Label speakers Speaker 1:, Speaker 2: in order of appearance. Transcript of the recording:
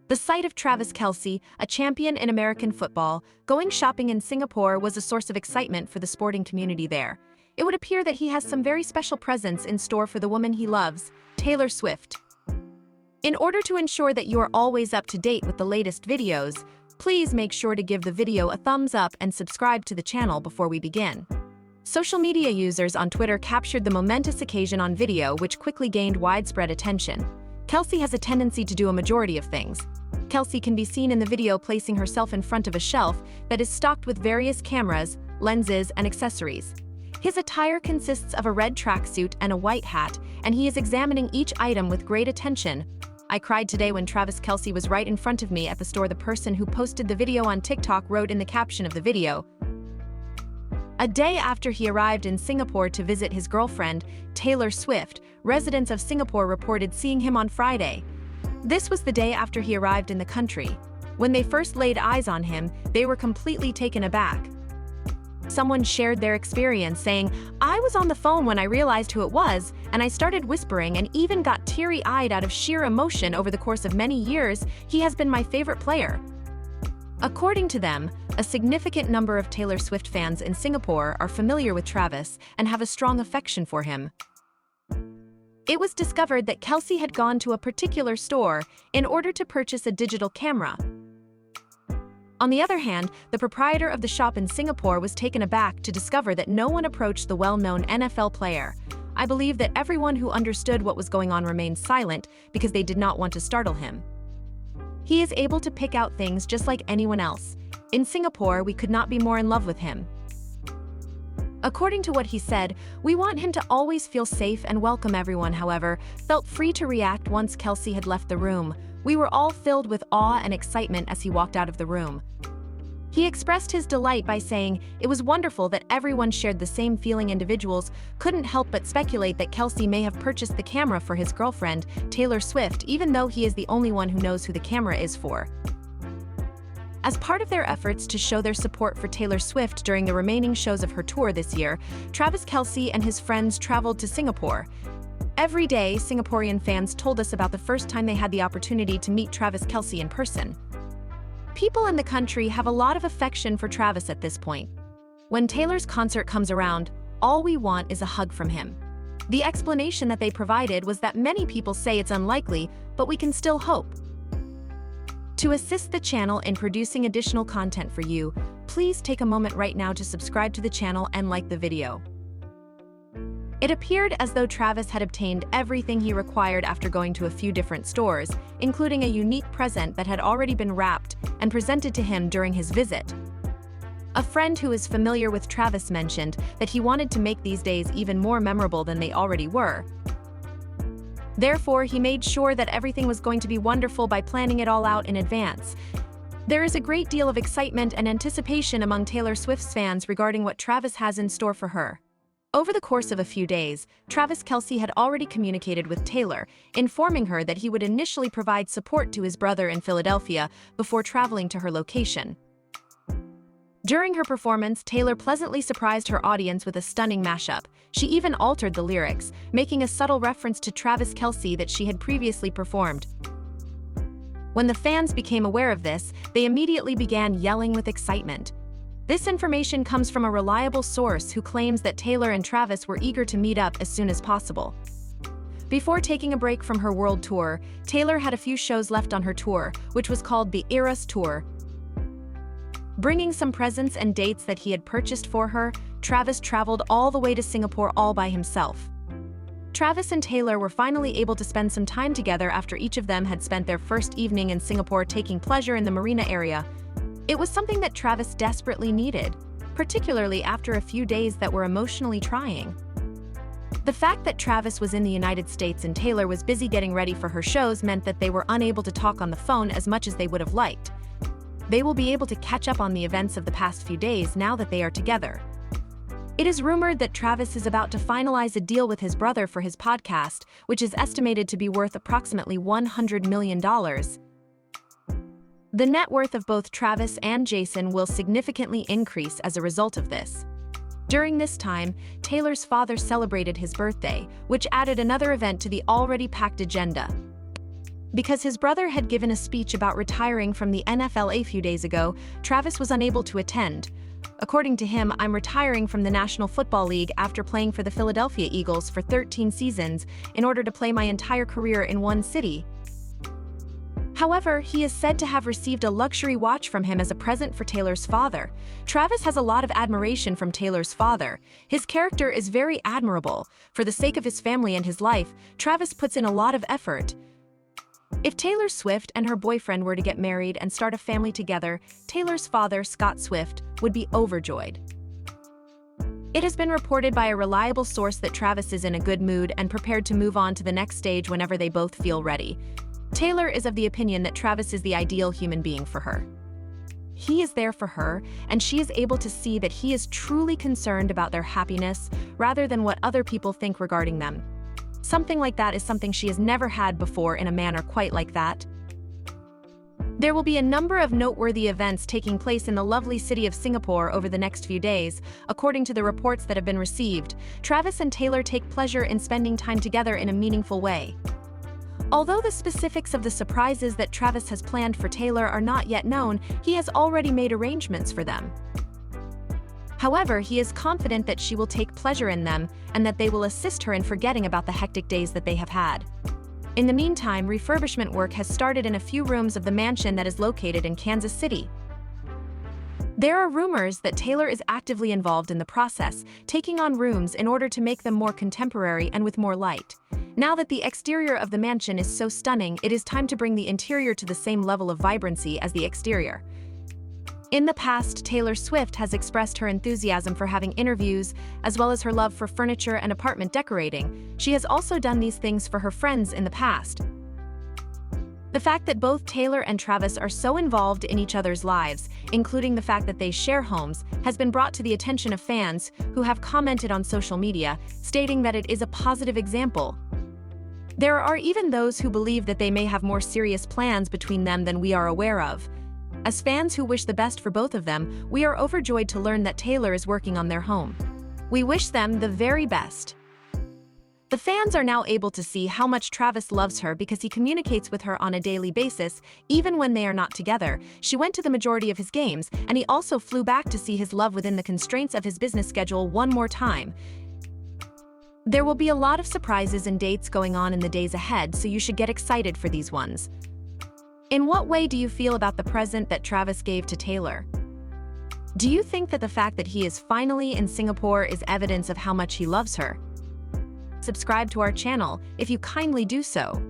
Speaker 1: The sight of Travis Kelce, a champion in American football, going shopping in Singapore was a source of excitement for the sporting community there. It would appear that he has some very special presents in store for the woman he loves, Taylor Swift. In order to ensure that you are always up to date with the latest videos, please make sure to give the video a thumbs up and subscribe to the channel before we begin. Social media users on Twitter captured the momentous occasion on video, which quickly gained widespread attention. Kelce has a tendency to do a majority of things. Kelce can be seen in the video placing herself in front of a shelf that is stocked with various cameras, lenses, and accessories. His attire consists of a red tracksuit and a white hat, and he is examining each item with great attention. "I cried today when Travis Kelce was right in front of me at the store," the person who posted the video on TikTok wrote in the caption of the video. A day after he arrived in Singapore to visit his girlfriend, Taylor Swift, residents of Singapore reported seeing him on Friday. This was the day after he arrived in the country. When they first laid eyes on him, they were completely taken aback. Someone shared their experience saying, "I was on the phone when I realized who it was, and I started whispering and even got teary-eyed out of sheer emotion. Over the course of many years, he has been my favorite player." According to them, a significant number of Taylor Swift fans in Singapore are familiar with Travis and have a strong affection for him. It was discovered that Kelce had gone to a particular store in order to purchase a digital camera. On the other hand, the proprietor of the shop in Singapore was taken aback to discover that no one approached the well-known NFL player. "I believe that everyone who understood what was going on remained silent because they did not want to startle him. He is able to pick out things just like anyone else. In Singapore, we could not be more in love with him." According to what he said, "We want him to always feel safe and welcome." Everyone, however, felt free to react once Kelce had left the room. "We were all filled with awe and excitement as he walked out of the room." He expressed his delight by saying, "It was wonderful that everyone shared the same feeling." Individuals couldn't help but speculate that Kelce may have purchased the camera for his girlfriend, Taylor Swift, even though he is the only one who knows who the camera is for. As part of their efforts to show their support for Taylor Swift during the remaining shows of her tour this year, Travis Kelce and his friends traveled to Singapore. Every day, Singaporean fans told us about the first time they had the opportunity to meet Travis Kelce in person. People in the country have a lot of affection for Travis at this point. "When Taylor's concert comes around, all we want is a hug from him." The explanation that they provided was that many people say it's unlikely, but we can still hope. To assist the channel in producing additional content for you, please take a moment right now to subscribe to the channel and like the video. It appeared as though Travis had obtained everything he required after going to a few different stores, including a unique present that had already been wrapped and presented to him during his visit. A friend who is familiar with Travis mentioned that he wanted to make these days even more memorable than they already were. Therefore, he made sure that everything was going to be wonderful by planning it all out in advance. There is a great deal of excitement and anticipation among Taylor Swift's fans regarding what Travis has in store for her. Over the course of a few days, Travis Kelce had already communicated with Taylor, informing her that he would initially provide support to his brother in Philadelphia before traveling to her location. During her performance, Taylor pleasantly surprised her audience with a stunning mashup. She even altered the lyrics, making a subtle reference to Travis Kelce that she had previously performed. When the fans became aware of this, they immediately began yelling with excitement. This information comes from a reliable source who claims that Taylor and Travis were eager to meet up as soon as possible. Before taking a break from her world tour, Taylor had a few shows left on her tour, which was called the Eras Tour. Bringing some presents and dates that he had purchased for her, Travis traveled all the way to Singapore all by himself. Travis and Taylor were finally able to spend some time together after each of them had spent their first evening in Singapore taking pleasure in the marina area. It was something that Travis desperately needed, particularly after a few days that were emotionally trying. The fact that Travis was in the United States and Taylor was busy getting ready for her shows meant that they were unable to talk on the phone as much as they would have liked. They will be able to catch up on the events of the past few days now that they are together. It is rumored that Travis is about to finalize a deal with his brother for his podcast, which is estimated to be worth approximately $100 million. The net worth of both Travis and Jason will significantly increase as a result of this. During this time, Taylor's father celebrated his birthday, which added another event to the already packed agenda. Because his brother had given a speech about retiring from the NFL a few days ago, Travis was unable to attend. According to him, "I'm retiring from the National Football League after playing for the Philadelphia Eagles for 13 seasons in order to play my entire career in one city." However, he is said to have received a luxury watch from him as a present for Taylor's father. Travis has a lot of admiration from Taylor's father. His character is very admirable. For the sake of his family and his life, Travis puts in a lot of effort. If Taylor Swift and her boyfriend were to get married and start a family together, Taylor's father, Scott Swift, would be overjoyed. It has been reported by a reliable source that Travis is in a good mood and prepared to move on to the next stage whenever they both feel ready. Taylor is of the opinion that Travis is the ideal human being for her. He is there for her, and she is able to see that he is truly concerned about their happiness rather than what other people think regarding them. Something like that is something she has never had before in a manner quite like that. There will be a number of noteworthy events taking place in the lovely city of Singapore over the next few days, according to the reports that have been received. Travis and Taylor take pleasure in spending time together in a meaningful way. Although the specifics of the surprises that Travis has planned for Taylor are not yet known, he has already made arrangements for them. However, he is confident that she will take pleasure in them and that they will assist her in forgetting about the hectic days that they have had. In the meantime, refurbishment work has started in a few rooms of the mansion that is located in Kansas City. There are rumors that Taylor is actively involved in the process, taking on rooms in order to make them more contemporary and with more light. Now that the exterior of the mansion is so stunning, it is time to bring the interior to the same level of vibrancy as the exterior. In the past, Taylor Swift has expressed her enthusiasm for having interviews, as well as her love for furniture and apartment decorating. She has also done these things for her friends in the past. The fact that both Taylor and Travis are so involved in each other's lives, including the fact that they share homes, has been brought to the attention of fans who have commented on social media, stating that it is a positive example. There are even those who believe that they may have more serious plans between them than we are aware of. As fans who wish the best for both of them, we are overjoyed to learn that Taylor is working on their home. We wish them the very best. The fans are now able to see how much Travis loves her because he communicates with her on a daily basis, even when they are not together. She went to the majority of his games, and he also flew back to see his love within the constraints of his business schedule one more time. There will be a lot of surprises and dates going on in the days ahead, so you should get excited for these ones. In what way do you feel about the present that Travis gave to Taylor? Do you think that the fact that he is finally in Singapore is evidence of how much he loves her? Subscribe to our channel if you kindly do so.